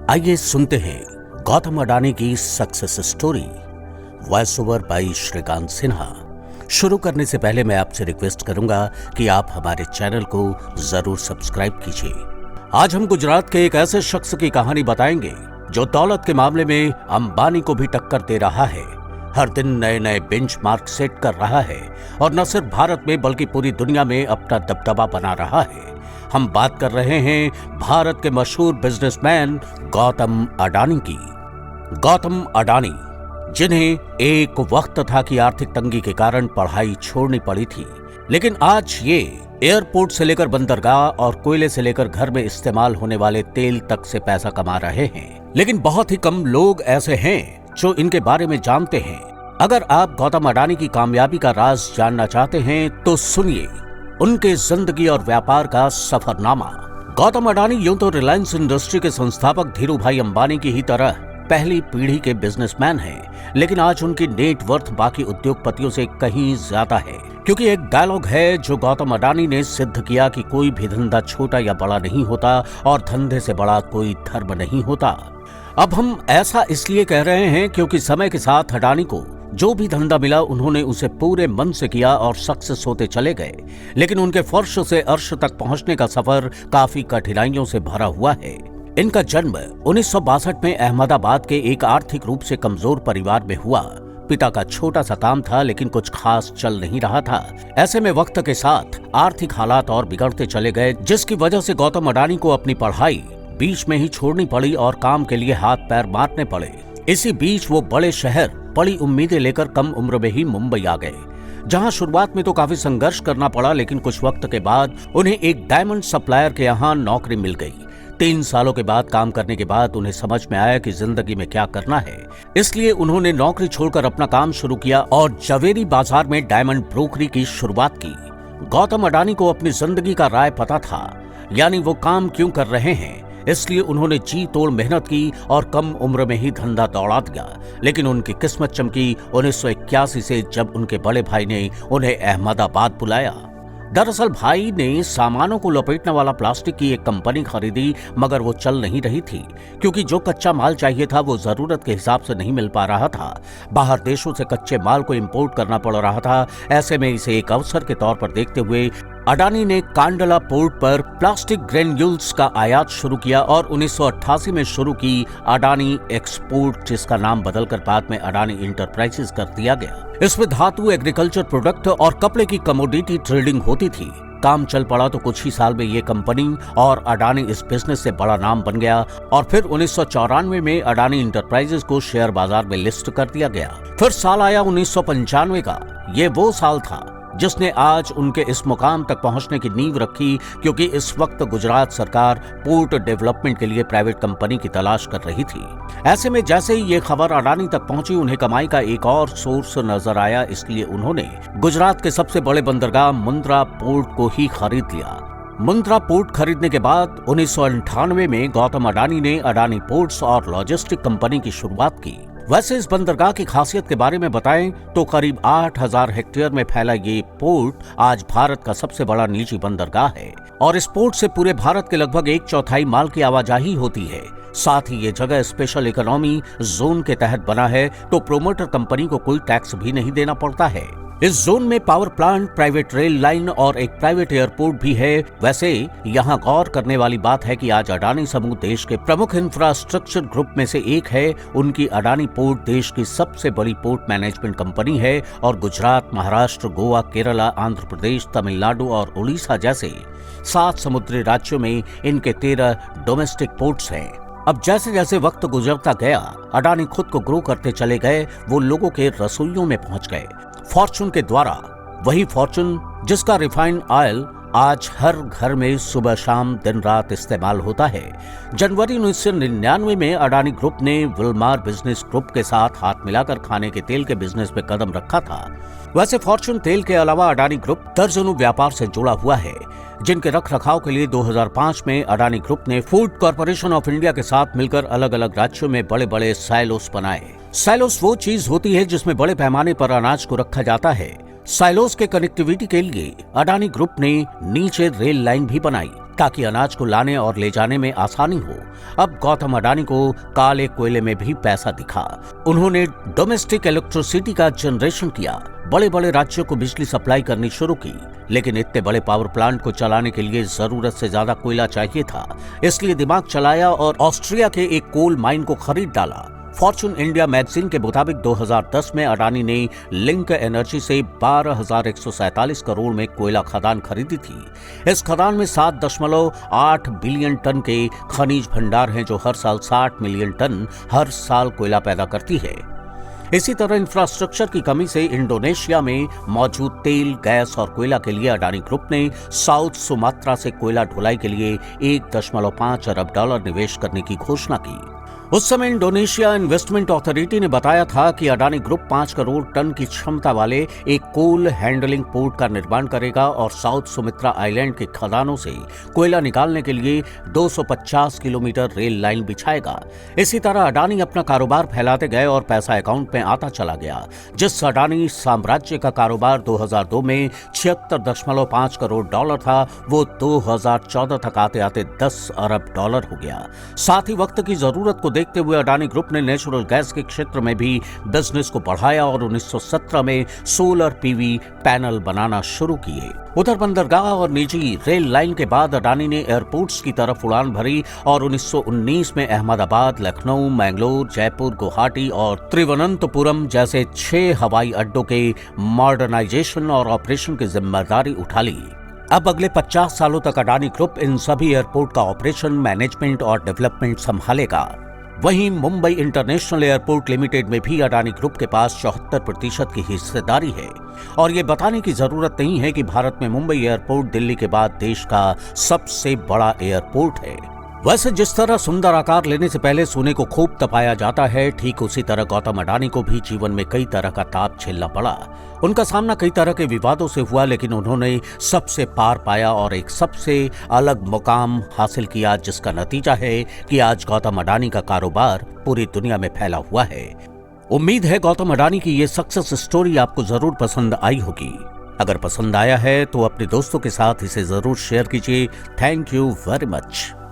आइए सुनते हैं गौतम अडानी की success story. Voice over by Shrikant Sinha. शुरू करने से पहले मैं आपसे रिक्वेस्ट करूंगा कि आप हमारे चैनल को जरूर सब्सक्राइब कीजिए। आज हम गुजरात के एक ऐसे शख्स की कहानी बताएंगे जो दौलत के मामले में अंबानी को भी टक्कर दे रहा है, हर दिन नए नए बेंचमार्क सेट कर रहा है और न सिर्फ भारत में बल्कि पूरी दुनिया में अपना दबदबा बना रहा है। हम बात कर रहे हैं भारत के मशहूर बिजनेसमैन गौतम अडानी की। गौतम अडानी, जिन्हें एक वक्त था कि आर्थिक तंगी के कारण पढ़ाई छोड़नी पड़ी थी, लेकिन आज ये एयरपोर्ट से लेकर बंदरगाह और कोयले से लेकर घर में इस्तेमाल होने वाले तेल तक से पैसा कमा रहे हैं। लेकिन बहुत ही कम लोग ऐसे हैं जो इनके बारे में जानते हैं। अगर आप गौतम अडानी की कामयाबी का राज जानना चाहते हैं तो सुनिए उनके जिंदगी और व्यापार का सफरनामा। गौतम अडानी यूं तो रिलायंस इंडस्ट्री के संस्थापक धीरूभाई अंबानी की ही तरह पहली पीढ़ी के बिजनेसमैन हैं, लेकिन आज उनकी नेट वर्थ बाकी उद्योगपतियों से कहीं ज्यादा है, क्योंकि एक डायलॉग है जो गौतम अडानी ने सिद्ध किया कि कोई भी धंधा छोटा या बड़ा नहीं होता और धंधे से बड़ा कोई धर्म नहीं होता। अब हम ऐसा इसलिए कह रहे हैं क्योंकि समय के साथ अडानी को जो भी धंधा मिला उन्होंने उसे पूरे मन से किया और सक्सेस होते चले गए। लेकिन उनके फर्श से अर्श तक पहुंचने का सफर काफी कठिनाइयों से भरा हुआ है। इनका जन्म 1962 में अहमदाबाद के एक आर्थिक रूप से कमजोर परिवार में हुआ। पिता का छोटा सा काम था लेकिन कुछ खास चल नहीं रहा था। ऐसे में वक्त के साथ आर्थिक हालात और बिगड़ते चले गए, जिसकी वजह से गौतम अडानी को अपनी पढ़ाई बीच में ही छोड़नी पड़ी और काम के लिए हाथ पैर मारने पड़े। इसी बीच वो बड़े शहर बड़ी उम्मीदें लेकर कम उम्र में ही मुंबई आ गए, जहां शुरुआत में तो काफी संघर्ष करना पड़ा, लेकिन कुछ वक्त के बाद उन्हें एक डायमंड सप्लायर के यहाँ नौकरी मिल गई। 3 सालों के बाद काम करने के बाद उन्हें समझ में आया कि जिंदगी में क्या करना है, इसलिए उन्होंने नौकरी छोड़कर अपना काम शुरू किया और जवेरी बाजार में डायमंड ब्रोकरी की शुरुआत की। गौतम अडानी को अपनी जिंदगी का राय पता था, यानी वो काम क्यों कर रहे हैं, इसलिए उन्होंने जी तोड़ मेहनत की और कम उम्र में ही धंधा दौड़ा दिया। लेकिन उनकी किस्मत चमकी 1981 से, जब उनके बड़े भाई ने उन्हें अहमदाबाद बुलाया। दरअसल भाई ने सामानों को लपेटने वाला प्लास्टिक की एक कंपनी खरीदी, मगर वो चल नहीं रही थी क्योंकि जो कच्चा माल चाहिए था वो जरूरत के हिसाब से नहीं मिल पा रहा था। बाहर देशों से कच्चे माल को इंपोर्ट करना पड़ रहा था। ऐसे में इसे एक अवसर के तौर पर देखते हुए अडानी ने कांडला पोर्ट पर प्लास्टिक ग्रेन्यूल्स का आयात शुरू किया और 1988 में शुरू की अडानी एक्सपोर्ट, जिसका नाम बदलकर बाद में अडानी इंटरप्राइजेस कर दिया गया। इसमें धातु, एग्रीकल्चर प्रोडक्ट और कपड़े की कमोडिटी ट्रेडिंग होती थी। काम चल पड़ा तो कुछ ही साल में ये कंपनी और अडानी इस बिजनेस से बड़ा नाम बन गया और फिर 1994 में अडानी इंटरप्राइजेस को शेयर बाजार में लिस्ट कर दिया गया। फिर साल आया 1995 का। ये वो साल था जिसने आज उनके इस मुकाम तक पहुंचने की नींव रखी, क्योंकि इस वक्त गुजरात सरकार पोर्ट डेवलपमेंट के लिए प्राइवेट कंपनी की तलाश कर रही थी। ऐसे में जैसे ही ये खबर अडानी तक पहुंची, उन्हें कमाई का एक और सोर्स नजर आया, इसलिए उन्होंने गुजरात के सबसे बड़े बंदरगाह मुंद्रा पोर्ट को ही खरीद लिया। मुंद्रा पोर्ट खरीदने के बाद 1998 में गौतम अडानी ने अडानी पोर्ट्स और लॉजिस्टिक कंपनी की शुरुआत की। वैसे इस बंदरगाह की खासियत के बारे में बताएं तो करीब 8000 हेक्टेयर में फैला ये पोर्ट आज भारत का सबसे बड़ा निजी बंदरगाह है और इस पोर्ट से पूरे भारत के लगभग 1/4 माल की आवाजाही होती है। साथ ही ये जगह स्पेशल इकोनॉमी जोन के तहत बना है, तो प्रोमोटर कंपनी को कोई टैक्स भी नहीं देना पड़ता है। इस जोन में power plant, private rail line और एक प्राइवेट एयरपोर्ट भी है। वैसे यहाँ गौर करने वाली बात है कि आज अडानी समूह देश के प्रमुख इंफ्रास्ट्रक्चर ग्रुप में से एक है। उनकी अडानी पोर्ट देश की सबसे बड़ी पोर्ट मैनेजमेंट कंपनी है और गुजरात, महाराष्ट्र, गोवा, केरला, आंध्र प्रदेश, तमिलनाडु और उड़ीसा जैसे 7 समुद्री राज्यों में इनके 13 डोमेस्टिक पोर्ट्स हैं। अब जैसे जैसे वक्त गुजरता गया, अडानी खुद को ग्रो करते चले गए। वो लोगों के रसोइयों में पहुंच गए, फॉर्चून के द्वारा। वही फॉर्चून जिसका रिफाइंड ऑयल आज हर घर में सुबह शाम दिन रात इस्तेमाल होता है। जनवरी 1999 में अडानी ग्रुप ने विल्मार बिजनेस ग्रुप के साथ हाथ मिलाकर खाने के तेल के बिजनेस में कदम रखा था। वैसे फॉर्चून तेल के अलावा अडानी ग्रुप दर्जनों व्यापार से जुड़ा हुआ है, जिनके रख रखाव के लिए 2005 में अडानी ग्रुप ने फूड कॉर्पोरेशन ऑफ इंडिया के साथ मिलकर अलग अलग राज्यों में बड़े बड़े साइलोस बनाए। साइलोस वो चीज होती है जिसमें बड़े पैमाने पर अनाज को रखा जाता है। साइलोस के कनेक्टिविटी के लिए अडानी ग्रुप ने नीचे रेल लाइन भी बनाई। ताकि अनाज को लाने और ले जाने में आसानी हो। अब गौतम अडानी को काले कोयले में भी पैसा दिखा। उन्होंने डोमेस्टिक इलेक्ट्रिसिटी का जनरेशन किया, बड़े बड़े राज्यों को बिजली सप्लाई करनी शुरू की। लेकिन इतने बड़े पावर प्लांट को चलाने के लिए जरूरत से ज्यादा कोयला चाहिए था, इसलिए दिमाग चलाया और ऑस्ट्रिया के एक कोल माइन को खरीद डाला। फॉर्च्यून इंडिया मैगजीन के मुताबिक 2010 में अडानी ने लिंक एनर्जी से 12,147 करोड़ में कोयला खदान खरीदी थी। इस खदान में 7.8 बिलियन टन के खनिज भंडार हैं, जो हर साल 60 मिलियन टन हर साल कोयला पैदा करती है। इसी तरह इंफ्रास्ट्रक्चर की कमी से इंडोनेशिया में मौजूद तेल, गैस और कोयला के लिए अडानी ग्रुप ने साउथ सुमात्रा से कोयला ढुलाई के लिए $1.5 अरब निवेश करने की घोषणा की। उस समय इंडोनेशिया इन्वेस्टमेंट अथॉरिटी ने बताया था कि अडानी ग्रुप 5 करोड़ टन की क्षमता वाले एक कोल हैंडलिंग पोर्ट का निर्माण करेगा और साउथ सुमित्रा आइलैंड के खदानों से कोयला निकालने के लिए 250 किलोमीटर रेल लाइन बिछाएगा। इसी तरह अडानी अपना कारोबार फैलाते गए और पैसा अकाउंट में आता चला गया। जिस अडानी साम्राज्य का कारोबार 2002 में $76.5 करोड़ था, वो 2014 तक आते आते $10 अरब हो गया। साथ ही वक्त की जरूरत को देखते हुए अडानी ग्रुप ने नेचुरल गैस के क्षेत्र में भी बिजनेस को बढ़ाया और 1917 में सोलर पीवी पैनल बनाना शुरू किए। उधर बंदरगाह और निजी रेल लाइन के बाद अडानी ने एयरपोर्ट्स की तरफ उड़ान भरी और 1919 में अहमदाबाद, लखनऊ, मैंगलोर, जयपुर, गुवाहाटी और त्रिवनंतपुरम जैसे 6 हवाई अड्डों के मॉडर्नाइजेशन और ऑपरेशन की जिम्मेदारी उठा ली। अब अगले 50 सालों तक अडानी ग्रुप इन सभी एयरपोर्ट का ऑपरेशन, मैनेजमेंट और डेवलपमेंट संभालेगा। वहीं मुंबई इंटरनेशनल एयरपोर्ट लिमिटेड में भी अडानी ग्रुप के पास 74% की हिस्सेदारी है। और ये बताने की जरूरत नहीं है कि भारत में मुंबई एयरपोर्ट दिल्ली के बाद देश का सबसे बड़ा एयरपोर्ट है। वैसे जिस तरह सुंदर आकार लेने से पहले सोने को खूब तपाया जाता है, ठीक उसी तरह गौतम अडानी को भी जीवन में कई तरह का ताप झेलना पड़ा। उनका सामना कई तरह के विवादों से हुआ, लेकिन उन्होंने सबसे पार पाया और एक सबसे अलग मुकाम हासिल किया, जिसका नतीजा है कि आज गौतम अडानी का कारोबार पूरी दुनिया में फैला हुआ है। उम्मीद है गौतम अडानी की ये सक्सेस स्टोरी आपको जरूर पसंद आई होगी। अगर पसंद आया है तो अपने दोस्तों के साथ इसे जरूर शेयर कीजिए। Thank you very much.